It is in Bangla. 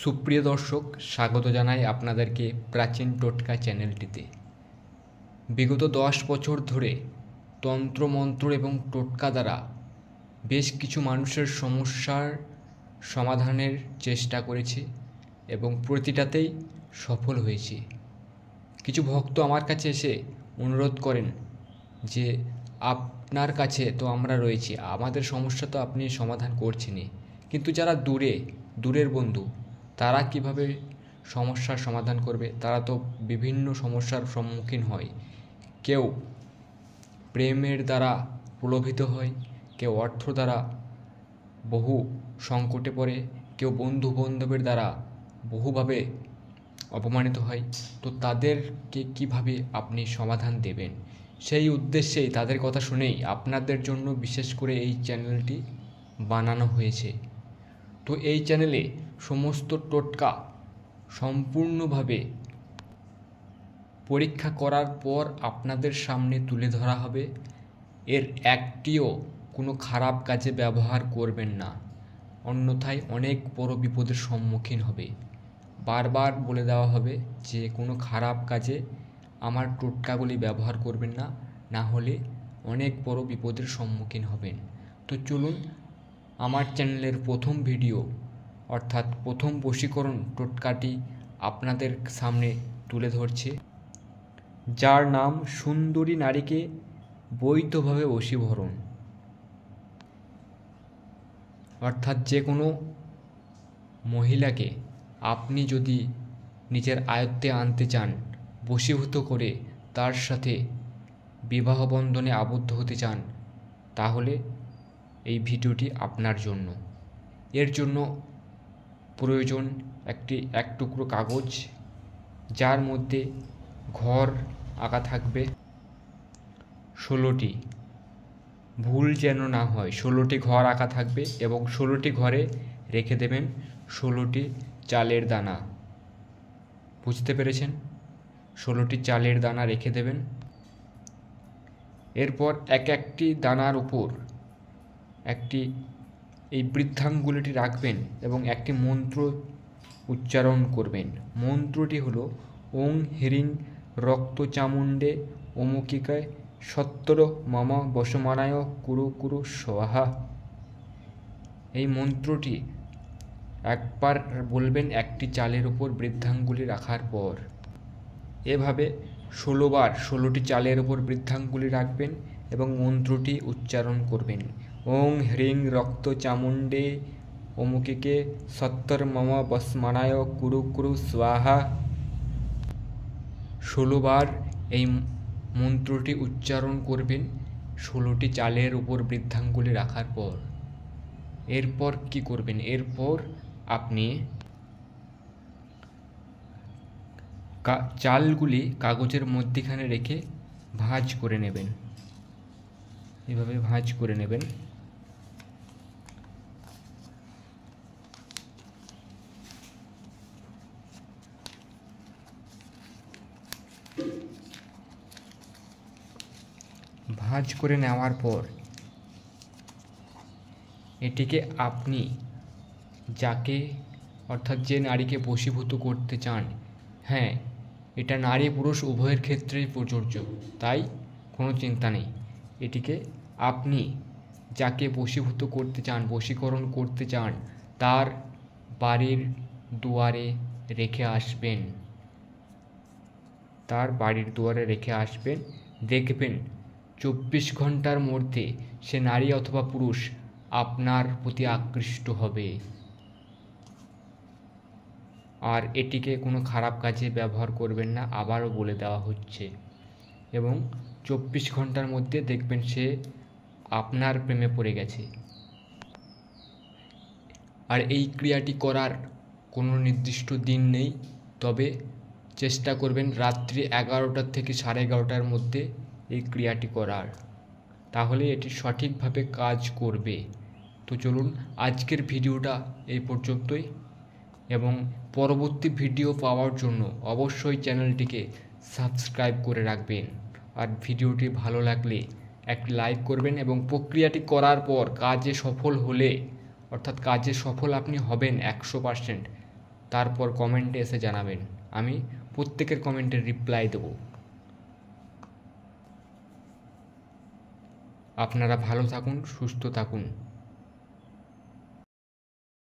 সুপ্রিয় দর্শক, স্বাগত জানাই আপনাদেরকে প্রাচীন টোটকা চ্যানেলটিতে। বিগত 10 বছর ধরে তন্ত্রমন্ত্র এবং টোটকা দ্বারা বেশ কিছু মানুষের সমস্যার সমাধানের চেষ্টা করেছি এবং প্রতিটাতেই সফল হয়েছি। কিছু ভক্ত আমার কাছে এসে অনুরোধ করেন যে আপনার কাছে তো আমরা রয়েছি, আমাদের সমস্যা তো আপনি সমাধান করছেনই, কিন্তু যারা দূরের বন্ধু তারা কিভাবে সমস্যার সমাধান করবে? তারা তো বিভিন্ন সমস্যার সম্মুখীন হয়। কেউ প্রেমের দ্বারা প্রলোভিত হয়, কেউ অর্থ দ্বারা বহু সংকটে পড়ে, কেউ বন্ধু বান্ধবের দ্বারা বহুভাবে অপমানিত হয়। তো তাদেরকে কিভাবে আপনি সমাধান দেবেন, সেই উদ্দেশ্যেই তাদের কথা শুনেই আপনাদের জন্য বিশেষ করে এই চ্যানেলটি বানানো হয়েছে। তো এই চ্যানেলে সমস্ত টোটকা সম্পূর্ণভাবে পরীক্ষা করার পর আপনাদের সামনে তুলে ধরা হবে। এর একটিও কোনো খারাপ কাজে ব্যবহার করবেন না, অন্যথায় অনেক বড় বিপদের সম্মুখীন হবে। বারবার বলে দেওয়া হবে যে কোনো খারাপ কাজে আমার টোটকাগুলি ব্যবহার করবেন না, না হলে অনেক বড় বিপদের সম্মুখীন হবেন। তো চলুন, আমার চ্যানেলের প্রথম ভিডিও অর্থাৎ প্রথম বশীকরণ টোটকাটি আপনাদের সামনে তুলে ধরছে, যার নাম সুন্দরী নারীকে বৈধভাবে বশীকরণ। অর্থাৎ যে কোনো মহিলাকে আপনি যদি নিজের আয়ত্তে আনতে চান, বশীভূত করে তার সাথে বিবাহ বন্ধনে আবদ্ধ হতে চান, তাহলে এই ভিডিওটি আপনার জন্য। এর জন্য প্রয়োজন এক টুকরো কাগজ, যার মধ্যে ঘর আঁকা থাকবে 16টি, ভুল যেন না হয়। 16টি ঘর আঁকা থাকবে এবং 16টি ঘরে রেখে দেবেন 16টি চালের দানা। বুঝতে পেরেছেন? 16টি চালের দানা রেখে দেবেন। এরপর একটি দানার উপর এই বৃদ্ধাঙ্গুলিটি রাখবেন এবং একটি মন্ত্র উচ্চারণ করবেন। মন্ত্রটি হলো ওং হ্রিং রক্তচামুণ্ডে অমুকিকায় সত্তর মম বসমানায় কুরু কুরু স্বাহা। এই মন্ত্রটি একবার বলবেন একটি চালের উপর বৃদ্ধাঙ্গুলি রাখার পর। এভাবে 16 বার 16টি চালের উপর বৃদ্ধাঙ্গুলি রাখবেন এবং মন্ত্রটি উচ্চারণ করবেন। ওং হ্রিং রক্তচামুণ্ডে অমুকিকে সত্তর মম বসমানায় কুরু কুরু স্বাহা। 16 বার এই মন্ত্রটি উচ্চারণ করবেন 16টি চালের উপর বৃদ্ধাঙ্গুলি রাখার পর। এরপর কি করবেন? এরপর আপনি চালগুলি কাগজের মধ্যখানে রেখে ভাঁজ করে নেবেন। এভাবে ভাঁজ করে নেবেন। ভাঁজ করে নেওয়ার পর এটিকে আপনি যাকে অর্থাৎ যে নারীকে বশীভূত করতে চান, হ্যাঁ, এটা নারী পুরুষ উভয়ের ক্ষেত্রেই প্রযোজ্য, তাই কোনো চিন্তা নেই। এটিকে আপনি যাকে বশীভূত করতে চান, বশীকরণ করতে চান, তার বাড়ির দুয়ারে রেখে আসবেন। তার বাড়ির দুয়ারে রেখে আসবেন। দেখবেন 24 ঘন্টার মধ্যে সে নারী অথবা পুরুষ আপনার প্রতি আকৃষ্ট হবে। আর এটিকে কোনো খারাপ কাজে ব্যবহার করবেন না, আবারও বলে দেওয়া হচ্ছে। এবং 24 ঘন্টার মধ্যে দেখবেন সে আপনার প্রেমে পড়ে গেছে। আর এই ক্রিয়াটি করার কোনো নির্দিষ্ট দিন নেই, তবে চেষ্টা করবেন রাত্রি 11টা থেকে 11:30টার মধ্যে এই ক্রিয়াটি করার, তাহলে এটি সঠিকভাবে কাজ করবে। তো চলুন, আজকের ভিডিওটা এই পর্যন্তই, এবং পরবর্তী ভিডিও পাওয়ার জন্য অবশ্যই চ্যানেলটিকে সাবস্ক্রাইব করে রাখবেন। আর ভিডিওটি ভালো লাগলে একটি লাইক করবেন এবং প্রক্রিয়াটি করার পর কাজে সফল হলে, অর্থাৎ কাজে সফল আপনি হবেন 100%, তারপর কমেন্টে এসে জানাবেন। আমি প্রত্যেকের কমেন্টের রিপ্লাই দেব। আপনারা ভালো থাকুন, সুস্থ থাকুন।